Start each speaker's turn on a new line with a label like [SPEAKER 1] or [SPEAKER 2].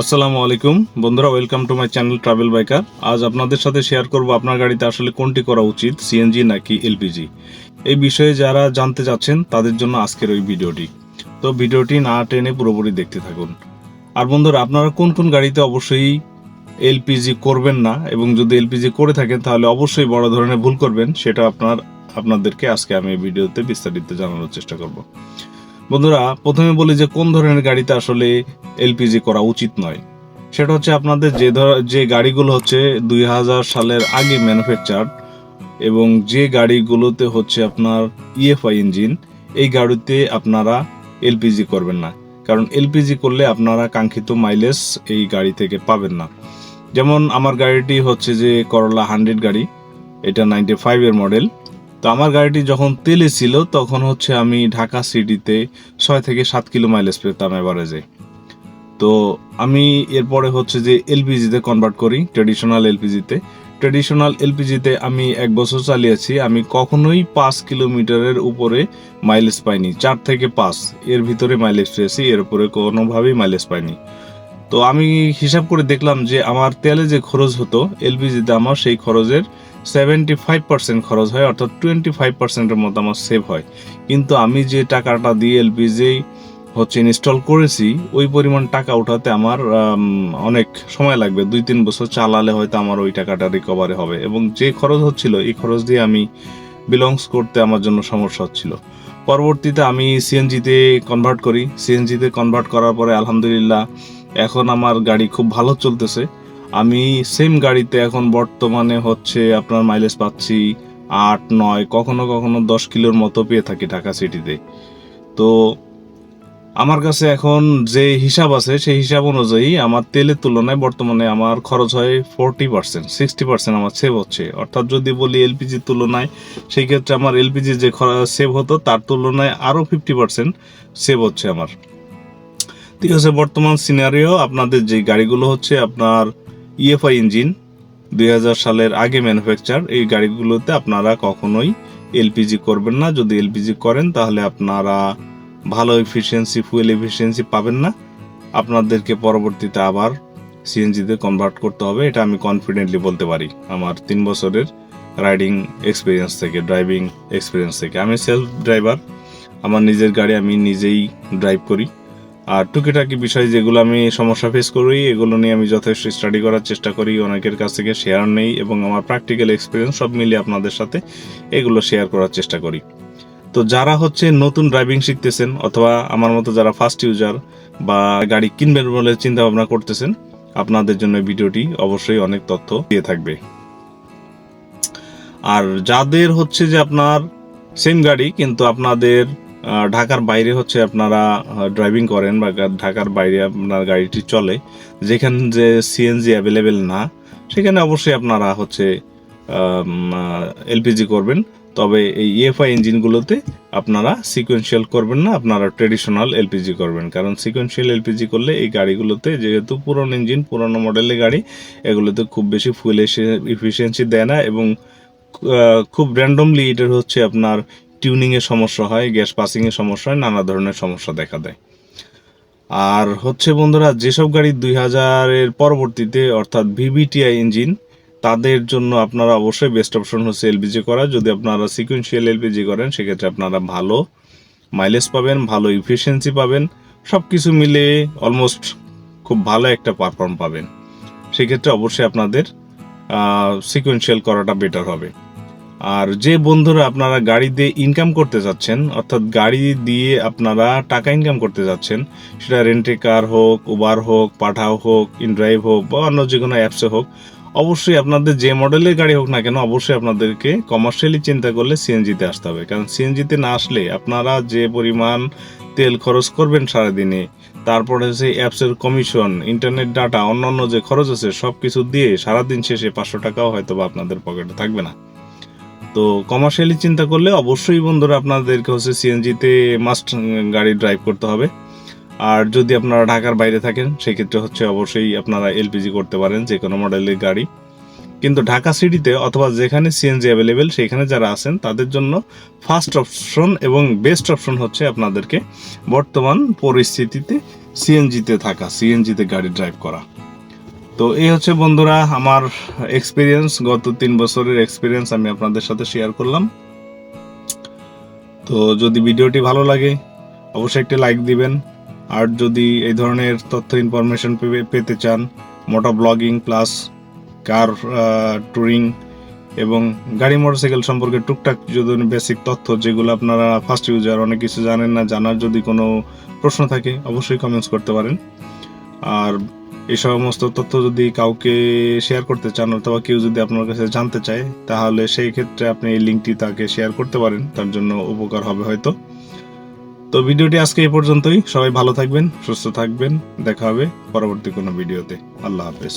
[SPEAKER 1] আসসালামু আলাইকুম বন্ধুরা, welcome to my channel travel biker. আজ আপনাদের সাথে শেয়ার করব আপনার গাড়িতে আসলে কোনটি করা উচিত, সিএনজি নাকি এলপিজি। এই বিষয়ে যারা জানতে চাচ্ছেন তাদের জন্য আজকের ওই ভিডিওটি। তো ভিডিওটি না টেনে পুরোপুরি দেখতে থাকুন। আর বন্ধুরা, আপনারা কোন কোন গাড়িতে অবশ্যই এলপিজি করবেন না, এবং যদি এলপিজি করে থাকেন তাহলে অবশ্যই বড় ধরনের ভুল করবেন, সেটা আপনাদেরকে আজকে আমি এই ভিডিওতে বিস্তারিত জানানোর চেষ্টা করব। বন্ধুরা, প্রথমে বলি যে কোন ধরনের গাড়িতে আসলে এলপিজি করা উচিত নয়। সেটা হচ্ছে আপনাদের যে গাড়িগুলো হচ্ছে 2000 সালের আগে ম্যানুফ্যাকচার, এবং যে গাড়িগুলোতে হচ্ছে আপনার ইএফআই ইঞ্জিন, এই গাড়িতে আপনারা এলপিজি করবেন না। কারণ এলপিজি করলে আপনারা কাঙ্ক্ষিত মাইলেজ এই গাড়ি থেকে পাবেন না। যেমন আমার গাড়িটি হচ্ছে যে করলা 100 গাড়ি, এটা 95 এর মডেল। তো আমার গাড়িটি যখন তেলে ছিল তখন হচ্ছে আমি ঢাকা সিটিতে 6 থেকে 7 কিলো মাইলেজ পেতাম এভারেজে। তো আমি এরপরে হচ্ছে যে এলপিজিতে কনভার্ট করি, ট্রেডিশনাল এলপিজিতে আমি 1 বছর চালিয়েছি। আমি কখনোই 5 কিলোমিটারের উপরে মাইলেজ পাইনি। 4 থেকে 5 এর ভিতরে মাইলেজ পেয়েছি, এর উপরে কোনোভাবেই মাইলেজ পাইনি। তো আমি হিসাব করে দেখলাম যে আমার তেলে যে খরচ হতো এলপিজিতে, আমার সেই খরচের 75% খরচ হয়, অর্থাৎ 25%-এর মতো আমার সেভ হয়। কিন্তু আমি যে টাকাটা দিয়ে এলপিজি হচ্ছে ইনস্টল করেছি, ওই পরিমাণ টাকা উঠাতে আমার অনেক সময় লাগবে। 2-3 বছর চালালে হয়তো আমার ওই টাকাটা রিকভারি হবে, এবং যে খরচ হচ্ছিল এই খরচ দিয়ে আমি বিলংস করতে আমার জন্য সমস্যা হচ্ছিল। পরবর্তীতে আমি সিএনজিতে কনভার্ট করি। সিএনজিতে কনভার্ট করার পরে আলহামদুলিল্লাহ এখন আমার গাড়ি খুব ভালো চলতেছে। আমি সেম গাড়িতে এখন বর্তমানে হচ্ছে আপনার মাইলেজ পাচ্ছি 8-9, কখনো কখনো 10 কিলোর মতো পেয়ে থাকি ঢাকা সিটিতে। তো আমার কাছে এখন যে হিসাব আছে সেই হিসাব অনুযায়ী আমার তেলের তুলনায় বর্তমানে আমার খরচ হয় 40%, 60% আমার সেভ হচ্ছে। অর্থাৎ যদি বলি এলপিজির তুলনায়, সেই ক্ষেত্রে আমার এলপিজি যে সেভ হতো তার তুলনায় আরও 50% সেভ হচ্ছে আমার। ঠিক আছে, বর্তমান সিনারিও আপনাদের যে গাড়িগুলো হচ্ছে আপনার ইএফআই ইঞ্জিন 2000 সালের আগে ম্যানুফ্যাকচার, এই গাড়িগুলোতে আপনারা কখনোই এলপিজি করবেন না। যদি এলপিজি করেন তাহলে আপনারা ভালো ফুয়েল এফিসিয়েন্সি পাবেন না। আপনাদেরকে পরবর্তীতে আবার সিএনজিতে কনভার্ট করতে হবে। এটা আমি কনফিডেন্টলি বলতে পারি আমার 3 বছরের রাইডিং এক্সপিরিয়েন্স থেকে, ড্রাইভিং এক্সপিরিয়েন্স থেকে। আমি সেলফ ড্রাইভার, আমার নিজের গাড়ি আমি নিজেই ড্রাইভ করি। আর টুকিটাকি বিষয় যেগুলো আমি সমস্যা ফেস করি, এগুলো নিয়ে আমি যথেষ্ট স্টাডি করার চেষ্টা করি, অনেকের কাছ থেকে শেয়ার নেই, এবং আমার প্র্যাকটিক্যাল এক্সপিরিয়েন্স সব মিলিয়ে আপনাদের সাথে এগুলো শেয়ার করার চেষ্টা করি। তো যারা হচ্ছে নতুন ড্রাইভিং শিখতেছেন, অথবা আমার মতো যারা ফার্স্ট ইউজার বা গাড়ি কিনবেন বলে চিন্তা ভাবনা করতেছেন, আপনাদের জন্য ভিডিওটি অবশ্যই অনেক তথ্য দিয়ে থাকবে। আর যাদের হচ্ছে যে আপনার সেম গাড়ি কিন্তু আপনাদের ঢাকার বাইরে হচ্ছে আপনারা ড্রাইভিং করেন, বা ঢাকার বাইরে আপনার গাড়িটি চলে, যেখানে যে সিএনজি অ্যাভেলেবেল না, সেখানে অবশ্যই আপনারা হচ্ছে এলপিজি করবেন। তবে এই ইএফআই ইঞ্জিনগুলোতে আপনারা সিকোয়েন্সিয়াল করবেন না, আপনারা ট্রেডিশনাল এলপিজি করবেন। কারণ সিকোয়েন্সিয়াল এলপিজি করলে এই গাড়িগুলোতে, যেহেতু পুরনো ইঞ্জিন, পুরনো মডেলের গাড়ি, এগুলোতে খুব বেশি ফুয়েল এফিসিয়েন্সি দেয় না, এবং খুব র্যান্ডমলি এটার হচ্ছে আপনার টিউনিংয়ের সমস্যা হয়, গ্যাস পাসিংয়ের সমস্যা হয়, নানা ধরনের সমস্যা দেখা দেয়। আর হচ্ছে বন্ধুরা, যেসব গাড়ি 2000-এর পরবর্তীতে, অর্থাৎ ভিভিটিআই ইঞ্জিন, তাদের জন্য আপনারা অবশ্যই বেস্ট অপশন হচ্ছে এলপিজি করা। যদি আপনারা সিকুয়েন্সিয়াল এলপিজি করেন, সেক্ষেত্রে আপনারা ভালো মাইলেজ পাবেন, ভালো ইফিসিয়েন্সি পাবেন, সব কিছু মিলে অলমোস্ট খুব ভালো একটা পারফর্ম পাবেন। সেক্ষেত্রে অবশ্যই আপনাদের সিকুয়েন্সিয়াল করাটা বেটার হবে। আর যে বন্ধুরা আপনারা গাড়ি দিয়ে ইনকাম করতে যাচ্ছেন, অর্থাৎ গাড়ি দিয়ে আপনারা টাকা ইনকাম করতে যাচ্ছেন, সেটা রেন্টে কার হোক, উবার হোক, পাঠাও হোক, ইনড্রাইভ হোক, বা অন্য যে কোনো অ্যাপসে হোক, অবশ্যই আপনাদের যে মডেলের গাড়ি হোক না কেন, অবশ্যই আপনাদেরকে কমার্শিয়ালি চিন্তা করলে সিএনজিতে আসতে হবে। কারণ সিএনজিতে না আসলে আপনারা যে পরিমাণ তেল খরচ করবেন সারাদিনে, তারপরে হচ্ছে অ্যাপসের কমিশন, ইন্টারনেট ডাটা, অন্যান্য যে খরচ আছে, সব কিছু দিয়ে সারাদিন শেষে 500 টাকাও হয়তো বা আপনাদের পকেটে থাকবে না। তো কমার্শিয়ালি চিন্তা করলে অবশ্যই বন্ধুরা আপনাদেরকে হচ্ছে সিএনজিতে মাস্ট গাড়ি ড্রাইভ করতে হবে। আর যদি আপনারা ঢাকার বাইরে থাকেন, সেক্ষেত্রে হচ্ছে অবশ্যই আপনারা এলপিজি করতে পারেন, যে কোনো মডেলের গাড়ি। কিন্তু ঢাকা সিটিতে অথবা যেখানে সিএনজি অ্যাভেলেবেল, সেখানে যারা আছেন তাদের জন্য ফার্স্ট অপশন এবং বেস্ট অপশন হচ্ছে আপনাদেরকে বর্তমান পরিস্থিতিতে সিএনজিতে থাকা, সিএনজিতে গাড়ি ড্রাইভ করা। তো এই হচ্ছে বন্ধুরা আমার এক্সপিরিয়েন্স, গত 3 বছরের এক্সপিরিয়েন্স আমি আপনাদের সাথে শেয়ার করলাম। তো যদি ভিডিওটি ভালো লাগে অবশ্যই একটি লাইক দিবেন। আর যদি এই ধরনের তথ্য ইনফরমেশন পেতে চান, মোটর ব্লগিং প্লাস কার ট্যুরিং এবং গাড়ি মোটরসাইকেল সম্পর্কে টুকটাক যদি বেসিক তথ্য যেগুলো আপনারা ফার্স্ট ইউজার অনেক কিছু জানেন না, জানার যদি কোনো প্রশ্ন থাকে অবশ্যই কমেন্টস করতে পারেন। আর এই সমস্ত তথ্য যদি কাউকে শেয়ার করতে চান অথবা কেউ যদি আপনার কাছে জানতে চায় তাহলে সেই ক্ষেত্রে আপনি এই লিঙ্কটি তাকে শেয়ার করতে পারেন, তার জন্য উপকার হবে হয়তো। তো ভিডিওটি আজকে এই পর্যন্তই। সবাই ভালো থাকবেন, সুস্থ থাকবেন, দেখা হবে পরবর্তী কোনো ভিডিওতে। আল্লাহ হাফেজ।